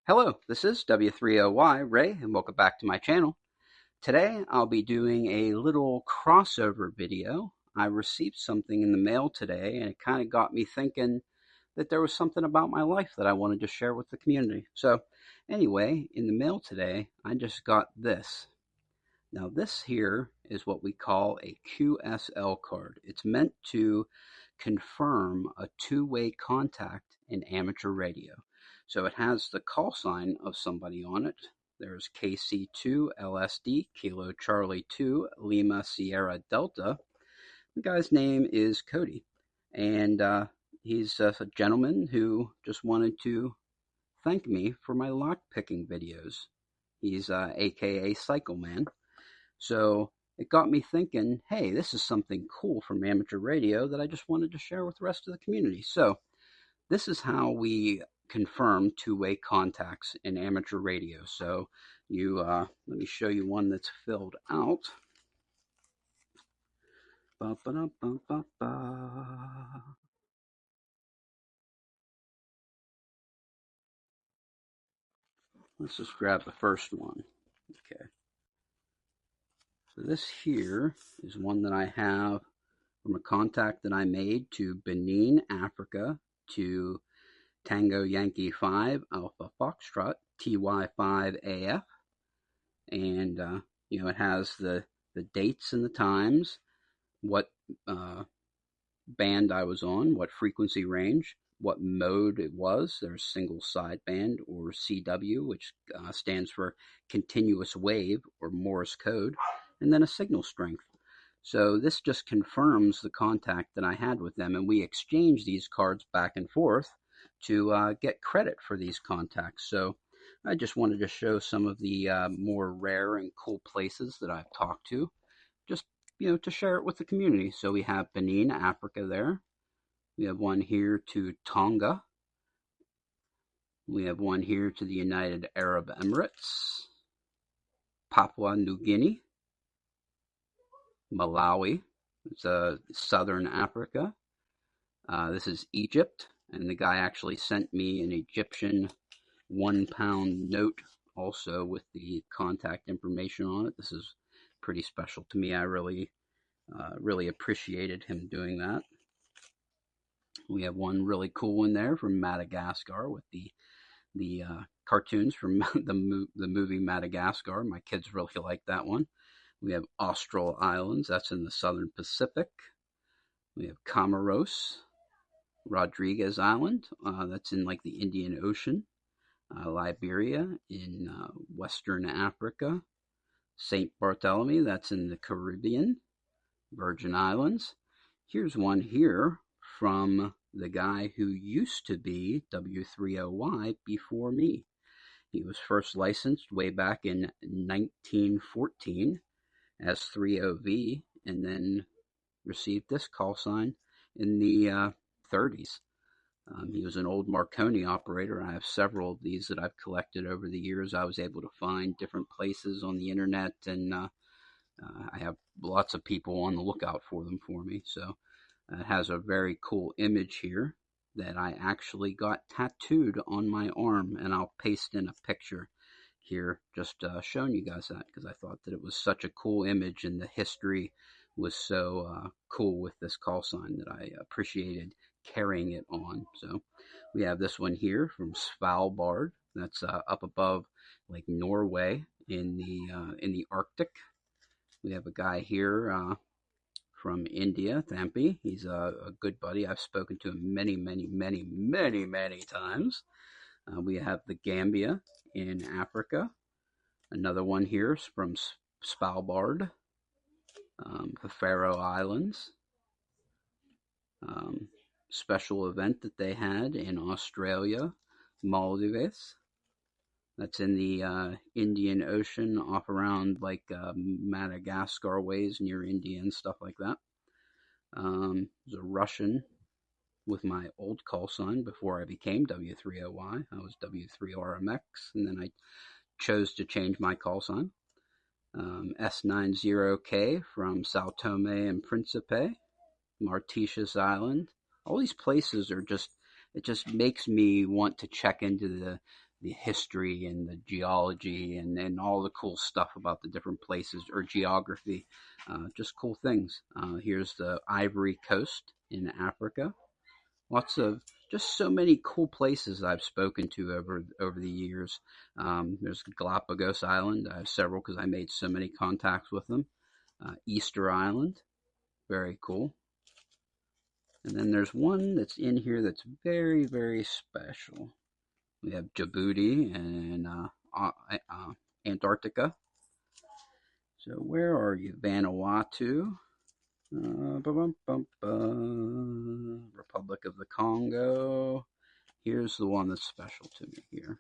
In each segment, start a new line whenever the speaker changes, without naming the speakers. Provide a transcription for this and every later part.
Hello, this is W3OY Ray, and welcome back to my channel. Today I'll be doing a little crossover video. I received something in the mail today, and it kind of got me thinking that there was something about my life that I wanted to share with the community. So, anyway, in the mail today, I just got this. Now, this here is what we call a QSL card. It's meant to confirm a two-way contact in amateur radio. So it has the call sign of somebody on it. There's KC2 LSD, Kilo Charlie 2, Lima Sierra Delta. The guy's name is Cody, and he's a gentleman who just wanted to thank me for my lockpicking videos. He's AKA Cycling Man. So it got me thinking, hey, this is something cool from amateur radio that I just wanted to share with the rest of the community. So this is how we confirm two-way contacts in amateur radio. So let me show you one that's filled out. Ba, ba, da, ba, ba, ba. Let's just grab the first one. Okay. So this here is one that I have from a contact that I made to Benin, Africa, to Tango Yankee 5 Alpha Foxtrot TY5AF, and it has the dates and the times, what band I was on, what frequency range, what mode it was. There's single sideband, or CW, which stands for continuous wave or Morse code, and then a signal strength. So this just confirms the contact that I had with them, and we exchange these cards back and forth to get credit for these contacts. So I just wanted to show some of the more rare and cool places that I've talked to, just to share it with the community. So we have Benin, Africa there. We have one here to Tonga. We have one here to the United Arab Emirates, Papua New Guinea, Malawi. It's southern Africa. This is Egypt, and the guy actually sent me an Egyptian £1 note also with the contact information on it. This is pretty special to me. I really appreciated him doing that. We have one really cool one there from Madagascar with the cartoons from the movie Madagascar. My kids really like that one. We have Austral Islands, that's in the southern Pacific. We have Comoros, Rodriguez Island, that's in like the Indian Ocean. Liberia in Western Africa. St. Bartholomew, that's in the Caribbean. Virgin Islands. Here's one here from the guy who used to be W3OY before me. He was first licensed way back in 1914 as 30V, and then received this call sign in the 30s. He was an old Marconi operator. I have several of these that I've collected over the years. I was able to find different places on the internet, and I have lots of people on the lookout for them for me. So it has a very cool image here that I actually got tattooed on my arm, and I'll paste in a picture here just showing you guys that, because I thought that it was such a cool image, and the history was so cool with this call sign that I appreciated carrying it on. So we have this one here from Svalbard. That's up above Lake Norway in the Arctic. We have a guy here from India, Thampi. He's a good buddy. I've spoken to him many times. We have the Gambia in Africa. Another one here is from Svalbard, the Faroe Islands. Special event that they had in Australia, Maldives. That's in the Indian Ocean, off around like Madagascar ways, near India and stuff like that. There's a Russian with my old call sign before I became W3OY. I was W3RMX, and then I chose to change my call sign. S90K from Sao Tome and Principe, Mauritius Island. All these places are it just makes me want to check into the history and the geology and all the cool stuff about the different places or geography. Just cool things. Here's the Ivory Coast in Africa. Lots of just so many cool places I've spoken to over the years. There's Galapagos Island. I have several because I made so many contacts with them. Easter Island, very cool. And then there's one that's in here that's very, very special. We have Djibouti and Antarctica. So where are you? Vanuatu, Republic of the Congo. Here's the one that's special to me here.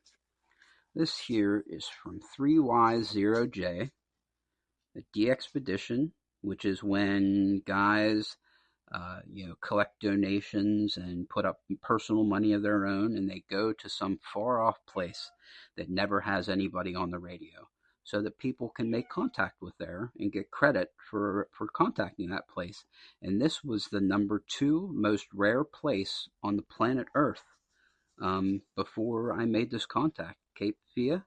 This here is from 3Y0J, the DXpedition, which is when guys collect donations and put up personal money of their own, and they go to some far off place that never has anybody on the radio, so that people can make contact with there and get credit for contacting that place. And this was the number 2 most rare place on the planet Earth before I made this contact. Cape Via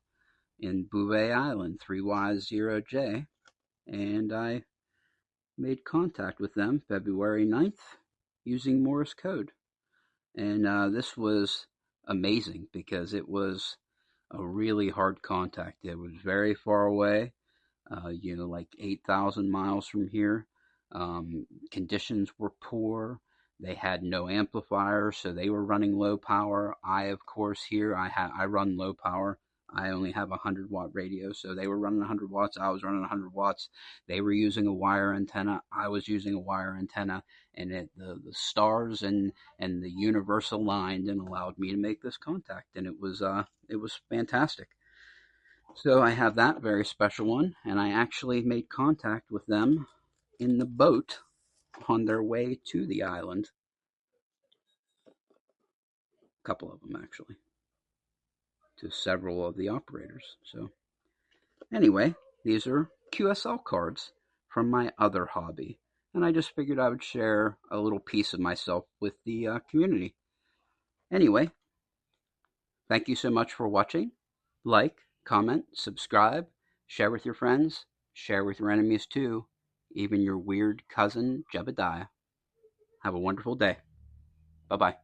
in Bouvet Island, 3Y0J, and I made contact with them February 9th using Morse code. And this was amazing because it was a really hard contact. It was very far away, like 8,000 miles from here. Conditions were poor. They had no amplifier, so they were running low power. I, of course, here I run low power. I only have a 100-watt radio, so they were running 100 watts. I was running 100 watts. They were using a wire antenna. I was using a wire antenna, and the stars and the universe aligned and allowed me to make this contact, and it was fantastic. So I have that very special one, and I actually made contact with them in the boat on their way to the island. A couple of them, actually, to several of the operators. So anyway, these are QSL cards from my other hobby, and I just figured I would share a little piece of myself with the community. Anyway, thank you so much for watching. Like, comment, subscribe, share with your friends, share with your enemies too, even your weird cousin Jebediah. Have a wonderful day. Bye-bye.